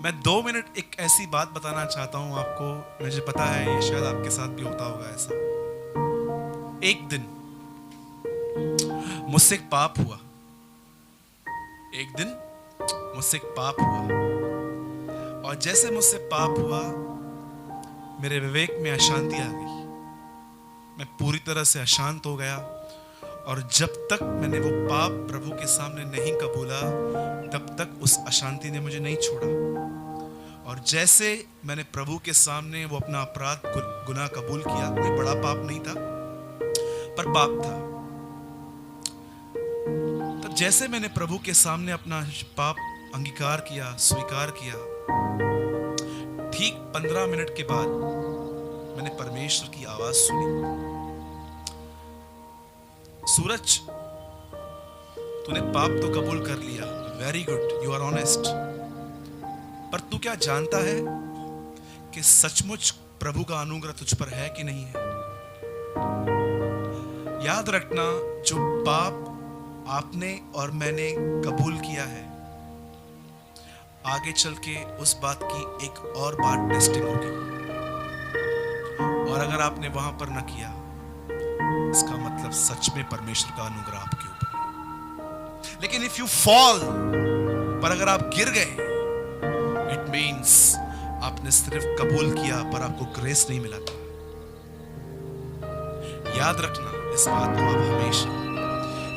मैं 2 मिनट एक ऐसी बात बताना चाहता हूं आपको। मुझे पता है ये शायद आपके साथ भी होता होगा ऐसा। एक दिन मुझसे एक पाप हुआ। एक दिन मुझसे एक पाप हुआ, और जैसे मुझसे पाप हुआ मेरे विवेक में अशांति आ गई। मैं पूरी तरह से अशांत हो गया, और जब तक मैंने वो पाप प्रभु के सामने नहीं कबूला तब तक उस अशांति ने मुझे नहीं छोड़ा। और जैसे मैंने प्रभु के सामने वो अपना अपराध गुनाह कबूल किया, कोई बड़ा पाप नहीं था पर पाप था, तब जैसे मैंने प्रभु के सामने अपना पाप अंगीकार किया, स्वीकार किया, ठीक 15 मिनट के बाद मैंने परमेश्वर की आवाज सुनी, सूरज तूने पाप तो कबूल कर लिया, very good, you are honest, पर तू क्या जानता है कि सचमुच प्रभु का अनुग्रह तुझ पर है कि नहीं है? याद रखना, जो पाप आपने और मैंने कबूल किया है, आगे चल के उस बात की एक और बात टेस्टिंग होगी, और अगर आपने वहां पर न किया, इसका मतलब सच में परमेश्वर का अनुग्रह आपके ऊपर है। लेकिन इफ यू फॉल, पर अगर आप गिर गए, इट मीन्स आपने सिर्फ कबूल किया पर आपको ग्रेस नहीं मिला था। याद रखना इस बात को, आप हमेशा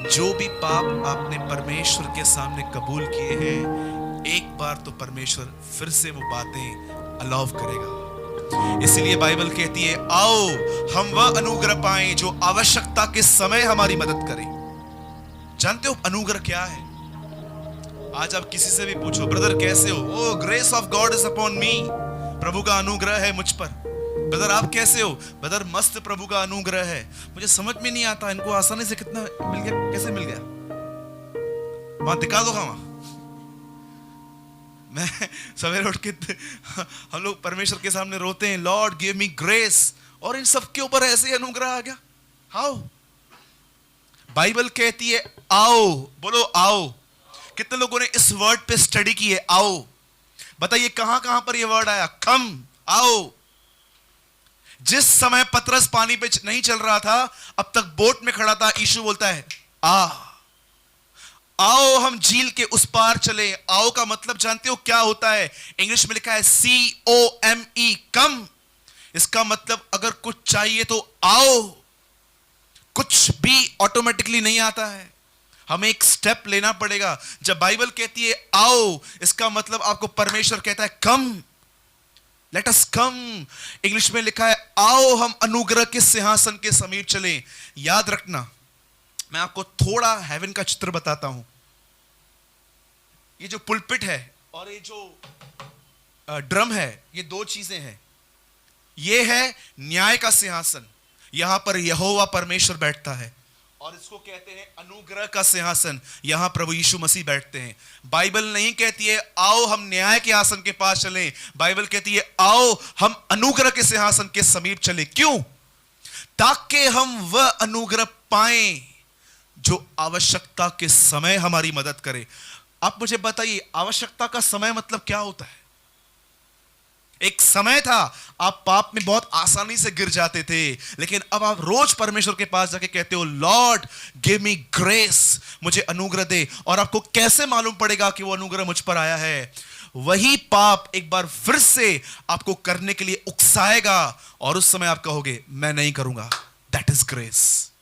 जो भी पाप आपने परमेश्वर के सामने कबूल किए हैं, एक बार तो परमेश्वर फिर से वो बातें अलाउ करेगा। इसलिए बाइबल कहती है, आओ हम वह अनुग्रह पाएं जो आवश्यकता के समय हमारी मदद करे। जानते हो अनुग्रह क्या है? आज आप किसी से भी पूछो, ब्रदर कैसे हो? Oh, grace of God is upon me, प्रभु का अनुग्रह है मुझ पर। ब्रदर आप कैसे हो? ब्रदर मस्त, प्रभु का अनुग्रह है। मुझे समझ में नहीं आता इनको आसानी से कितना मिल गया, कैसे मिल गया? वहां दिखा दो, वहां मैं सवेरे उठ के हम लोग परमेश्वर के सामने रोते हैं, लॉर्ड गिव मी ग्रेस, और इन सब के ऊपर ऐसे अनुग्रह आ गया। हाउ? बाइबल कहती है आओ, बोलो आओ। कितने लोगों ने इस वर्ड पे स्टडी की है? आओ। बताइए कहां कहां पर यह वर्ड आया? कम, आओ। जिस समय पतरस पानी पे नहीं चल रहा था, अब तक बोट में खड़ा था, यीशु बोलता है आओ हम झील के उस पार चले। आओ का मतलब जानते हो क्या होता है? इंग्लिश में लिखा है COME, कम। इसका मतलब अगर कुछ चाहिए तो आओ। कुछ भी ऑटोमेटिकली नहीं आता है, हमें एक स्टेप लेना पड़ेगा। जब बाइबल कहती है आओ, इसका मतलब आपको परमेश्वर कहता है कम, लेट अस कम। इंग्लिश में लिखा है आओ हम अनुग्रह के सिंहासन के समीप चलें। याद रखना, मैं आपको थोड़ा हेवन का चित्र बताता हूं। ये जो पुलपिट है और ये जो ड्रम है, ये दो चीजें हैं। ये है न्याय का सिंहासन, यहां पर यहोवा परमेश्वर बैठता है, और इसको कहते हैं अनुग्रह का सिंहासन, यहां प्रभु यीशु मसीह बैठते हैं। बाइबल नहीं कहती है आओ हम न्याय के आसन के पास चलें, बाइबल कहती है आओ हम अनुग्रह के सिंहासन के समीप चलें। क्यों? ताकि हम वह अनुग्रह पाएं जो आवश्यकता के समय हमारी मदद करे। आप मुझे बताइए, आवश्यकता का समय मतलब क्या होता है? एक समय था आप पाप में बहुत आसानी से गिर जाते थे, लेकिन अब आप रोज परमेश्वर के पास जाके कहते हो लॉर्ड गिव मी ग्रेस, मुझे अनुग्रह दे। और आपको कैसे मालूम पड़ेगा कि वो अनुग्रह मुझ पर आया है? वही पाप एक बार फिर से आपको करने के लिए उकसाएगा, और उस समय आप कहोगे मैं नहीं करूंगा। That is grace.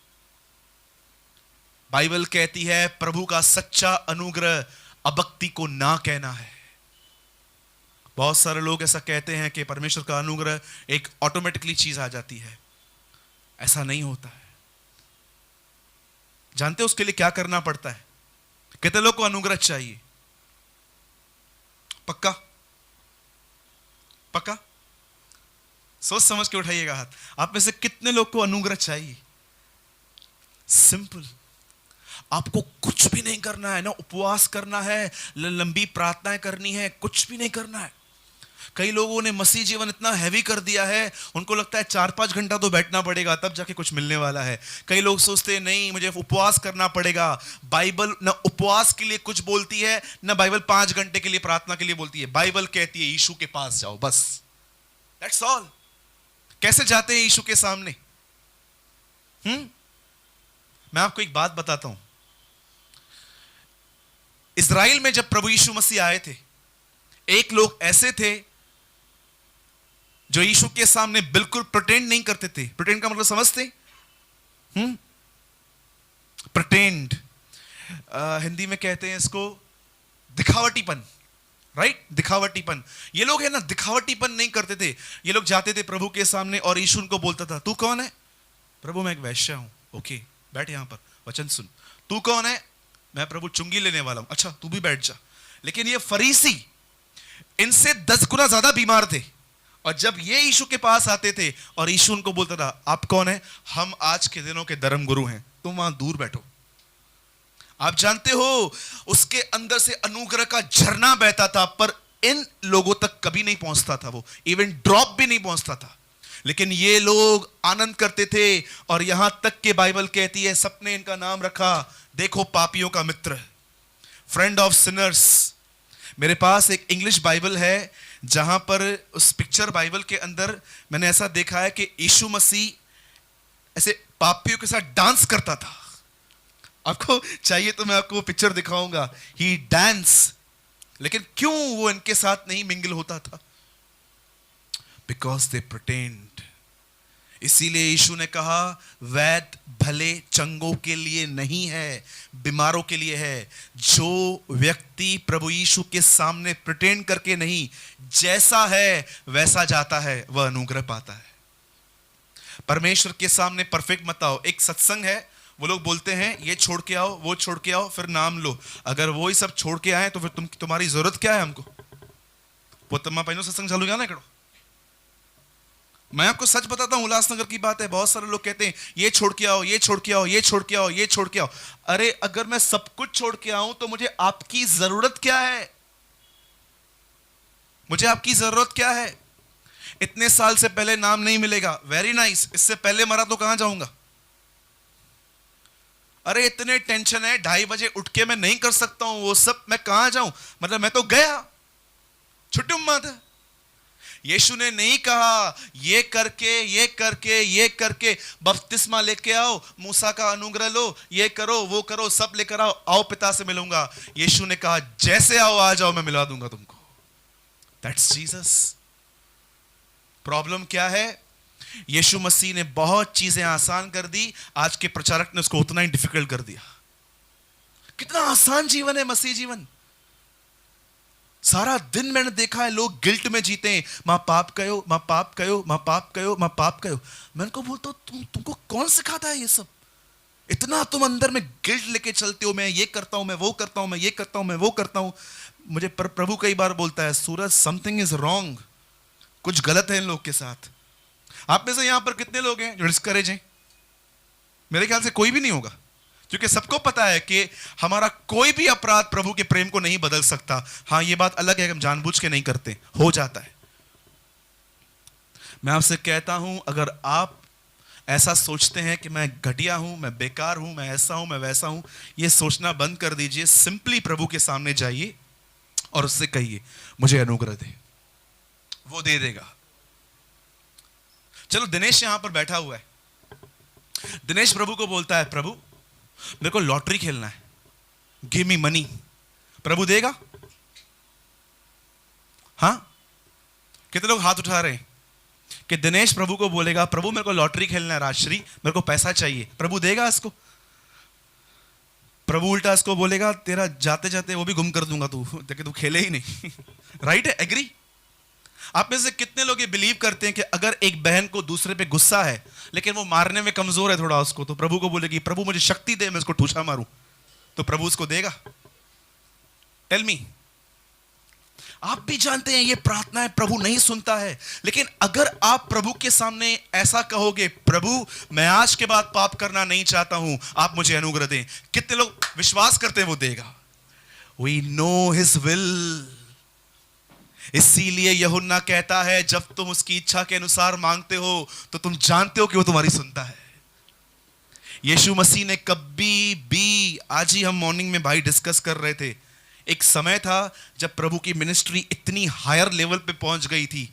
बाइबल कहती है प्रभु का सच्चा अनुग्रह अभक्ति को ना कहना है। बहुत सारे लोग ऐसा कहते हैं कि परमेश्वर का अनुग्रह एक ऑटोमेटिकली चीज आ जाती है। ऐसा नहीं होता है। जानते हो उसके लिए क्या करना पड़ता है? कितने लोग को अनुग्रह चाहिए? पक्का? पक्का? सोच समझ के उठाइएगा हाथ। आप में से कितने लोग को अनुग्रह चाहिए? सिंपल, आपको कुछ भी नहीं करना है, ना उपवास करना है, लंबी प्रार्थनाएं करनी है, कुछ भी नहीं करना है। कई लोगों ने मसीह जीवन इतना हैवी कर दिया है, उनको लगता है 4-5 घंटा तो बैठना पड़ेगा तब जाके कुछ मिलने वाला है। कई लोग सोचते हैं नहीं मुझे उपवास करना पड़ेगा। बाइबल ना उपवास के लिए कुछ बोलती है, ना बाइबल 5 घंटे के लिए प्रार्थना के लिए बोलती है। बाइबल कहती है यीशु के पास जाओ, बस, दैट्स ऑल। कैसे जाते हैं यीशु के सामने? मैं आपको एक बात बताता हूं। इज़राइल में जब प्रभु यीशु मसीह आए थे, एक लोग ऐसे थे जो यीशु के सामने बिल्कुल प्रिटेंड नहीं करते थे। प्रिटेंड का मतलब समझते? प्रिटेंड हिंदी में कहते हैं इसको दिखावटीपन, राइट? दिखावटीपन। ये लोग है ना, दिखावटीपन नहीं करते थे। ये लोग जाते थे प्रभु के सामने और यीशु उनको बोलता था, तू कौन है? प्रभु मैं एक वैश्य हूं। ओके, बैठ यहां पर, वचन सुन। तू कौन है? मैं प्रभु चुंगी लेने वाला हूं। अच्छा, तू भी बैठ जा। लेकिन ये फरीसी इनसे 10 गुना ज्यादा बीमार थे, और जब ये यीशु के पास आते थे और यीशु उनको बोलता था, आप कौन है? हम आज के दिनों के धर्म गुरु हैं, तुम वहां दूर बैठो। आप जानते हो उसके अंदर से अनुग्रह का झरना बहता था, पर इन लोगों तक कभी नहीं पहुंचता था, वो इवन ड्रॉप भी नहीं पहुंचता था। लेकिन ये लोग आनंद करते थे, और यहां तक के बाइबल कहती है सबने इनका नाम रखा, देखो पापियों का मित्र, फ्रेंड ऑफ सिनर्स। मेरे पास एक इंग्लिश बाइबल है जहां पर उस पिक्चर बाइबल के अंदर मैंने ऐसा देखा है कि यीशु मसीह ऐसे पापियों के साथ डांस करता था। आपको चाहिए तो मैं आपको वो पिक्चर दिखाऊंगा। ही डांस। लेकिन क्यों वो इनके साथ नहीं मिंगल होता था? Because they pretend. इसीलिए यीशु ने कहा वैद्य भले चंगों के लिए नहीं है, बीमारों के लिए है। जो व्यक्ति प्रभु यीशु के सामने प्रिटेंड करके नहीं, जैसा है वैसा जाता है, वह अनुग्रह पाता है। परमेश्वर के सामने परफेक्ट मत आओ। एक सत्संग है, वो लोग बोलते हैं ये छोड़ के आओ, वो छोड़ के आओ, फिर नाम लो। अगर वो ही सब छोड़ के आए तो फिर तुम्हारी जरूरत क्या है हमको? पोतम्मा पहनो सत्संग चालू गया ना करो। मैं आपको सच बताता हूं, उल्लासनगर की बात है। बहुत सारे लोग कहते हैं ये छोड़ के आओ, ये छोड़ के आओ, ये छोड़ के आओ, ये छोड़ के आओ। अरे अगर मैं सब कुछ छोड़ के आऊं तो मुझे आपकी जरूरत क्या है? मुझे आपकी जरूरत क्या है? इतने साल से पहले नाम नहीं मिलेगा, वेरी नाइस। इससे पहले मरा तो कहां जाऊंगा? अरे इतने टेंशन है, 2:30 बजे उठ के मैं नहीं कर सकता हूं वो सब, मैं कहां जाऊं? मतलब मैं तो गया, छुट्टी मत है। यीशु ने नहीं कहा ये करके ये करके ये करके बपतिस्मा लेके आओ, मूसा का अनुग्रह लो, ये करो वो करो, सब लेकर आओ, आओ पिता से मिलूंगा। यीशु ने कहा जैसे आओ आ जाओ, मैं मिला दूंगा तुमको। That's Jesus. प्रॉब्लम क्या है? यीशु मसीह ने बहुत चीजें आसान कर दी, आज के प्रचारक ने उसको उतना ही डिफिकल्ट कर दिया। कितना आसान जीवन है मसीह जीवन। सारा दिन मैंने देखा है लोग गिल्ट में जीते हैं, मां पाप कयो, मां पाप कयो, मां पाप कयो, मां पाप कयो। मैं उनको बोलता हूं तुमको कौन सिखाता है ये सब? इतना तुम अंदर में गिल्ट लेके चलते हो, मैं ये करता हूं, मैं वो करता हूं, मैं ये करता हूं, मैं वो करता हूं। मुझे प्रभु कई बार बोलता है, सूरज समथिंग इज रॉन्ग, कुछ गलत है इन लोग के साथ। आप में से यहां पर कितने लोग हैं जो डिस्करेज हैं? मेरे ख्याल से कोई भी नहीं होगा, क्योंकि सबको पता है कि हमारा कोई भी अपराध प्रभु के प्रेम को नहीं बदल सकता। हां ये बात अलग है, हम जानबूझ के नहीं करते, हो जाता है। मैं आपसे कहता हूं, अगर आप ऐसा सोचते हैं कि मैं घटिया हूं, मैं बेकार हूं, मैं ऐसा हूं, मैं वैसा हूं, ये सोचना बंद कर दीजिए। सिंपली प्रभु के सामने जाइए और उससे कहिए मुझे अनुग्रह दे, वो दे देगा। चलो दिनेश यहां पर बैठा हुआ है। दिनेश प्रभु को बोलता है, प्रभु मेरे को लॉटरी खेलना है, गिव मी मनी। प्रभु देगा? हां? कितने लोग हाथ उठा रहे हैं कि दिनेश प्रभु को बोलेगा, प्रभु मेरे को लॉटरी खेलना है, राजश्री मेरे को पैसा चाहिए, प्रभु देगा इसको? प्रभु उल्टा इसको बोलेगा, तेरा जाते जाते वो भी गुम कर दूंगा तू, ताकि तू खेले ही नहीं। राइट है? एग्री? आप में से कितने लोग ये बिलीव करते हैं कि अगर एक बहन को दूसरे पे गुस्सा है लेकिन वो मारने में कमजोर है थोड़ा उसको, तो प्रभु को बोलेगी, प्रभु मुझे शक्ति दे, मैं इसको ठूसा मारूं, तो प्रभु उसको देगा? Tell me. आप भी जानते हैं ये प्रार्थनाएं प्रभु नहीं सुनता है, लेकिन अगर आप प्रभु के सामने ऐसा कहोगे, प्रभु मैं आज के बाद पाप करना नहीं चाहता हूं, आप मुझे अनुग्रह दें, कितने लोग विश्वास करते हैं वो देगा? We know his will. इसीलिए यूहन्ना कहता है जब तुम उसकी इच्छा के अनुसार मांगते हो तो तुम जानते हो कि वो तुम्हारी सुनता है। यीशु मसीह ने कभी भी, आज ही हम मॉर्निंग में भाई डिस्कस कर रहे थे, एक समय था जब प्रभु की मिनिस्ट्री इतनी हायर लेवल पे पहुंच गई थी,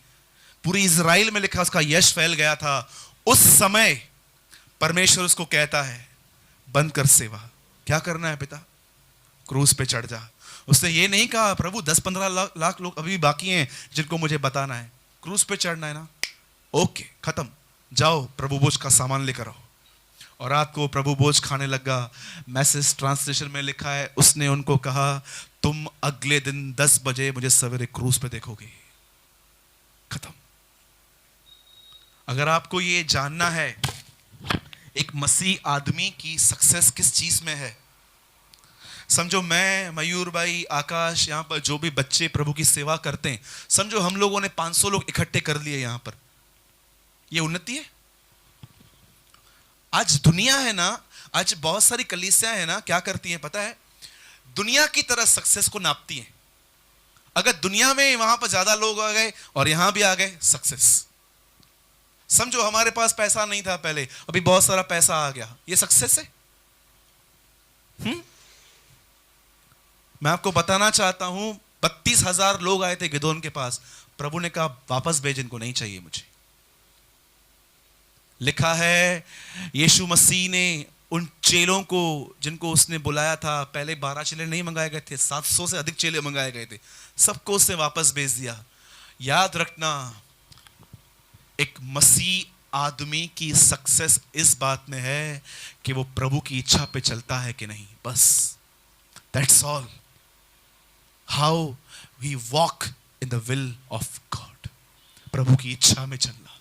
पूरी इजराइल में लिखा उसका यश फैल गया था। उस समय परमेश्वर उसको कहता है बंद कर सेवा, क्या करना है पिता, क्रूस पे चढ़ जा। उसने ये नहीं कहा प्रभु 10-15 लाख लोग अभी बाकी हैं जिनको मुझे बताना है, क्रूस पे चढ़ना है ना, ओके खत्म, जाओ प्रभु भोज का सामान लेकर आओ। और रात को प्रभु भोज खाने लगा। मैसेज ट्रांसलेशन में लिखा है उसने उनको कहा तुम अगले दिन 10 बजे मुझे सवेरे क्रूस पे देखोगे। खत्म। अगर आपको ये जानना है एक मसीह आदमी की सक्सेस किस चीज में है, समझो मैं, मयूर भाई, आकाश, यहां पर जो भी बच्चे प्रभु की सेवा करते हैं, समझो हम लोगों ने 500 लोग इकट्ठे कर लिए यहां पर, ये उन्नति है। आज दुनिया है ना, आज बहुत सारी कलीसियां है ना, क्या करती हैं पता है, दुनिया की तरह सक्सेस को नापती हैं। अगर दुनिया में वहां पर ज्यादा लोग आ गए और यहां भी आ गए, सक्सेस। समझो हमारे पास पैसा नहीं था पहले, अभी बहुत सारा पैसा आ गया, ये सक्सेस है। मैं आपको बताना चाहता हूं 32,000 लोग आए थे गिदोन के पास, प्रभु ने कहा वापस भेज, इनको नहीं चाहिए मुझे। लिखा है यीशु मसीह ने उन चेलों को जिनको उसने बुलाया था, पहले 12 चेले नहीं मंगाए गए थे, 700 से अधिक चेले मंगाए गए थे, सबको उसने वापस भेज दिया। याद रखना एक मसीह आदमी की सक्सेस इस बात में है कि वो प्रभु की इच्छा पे चलता है कि नहीं, बस that's all. How we walk in the will of God, प्रभु की इच्छा में चलना।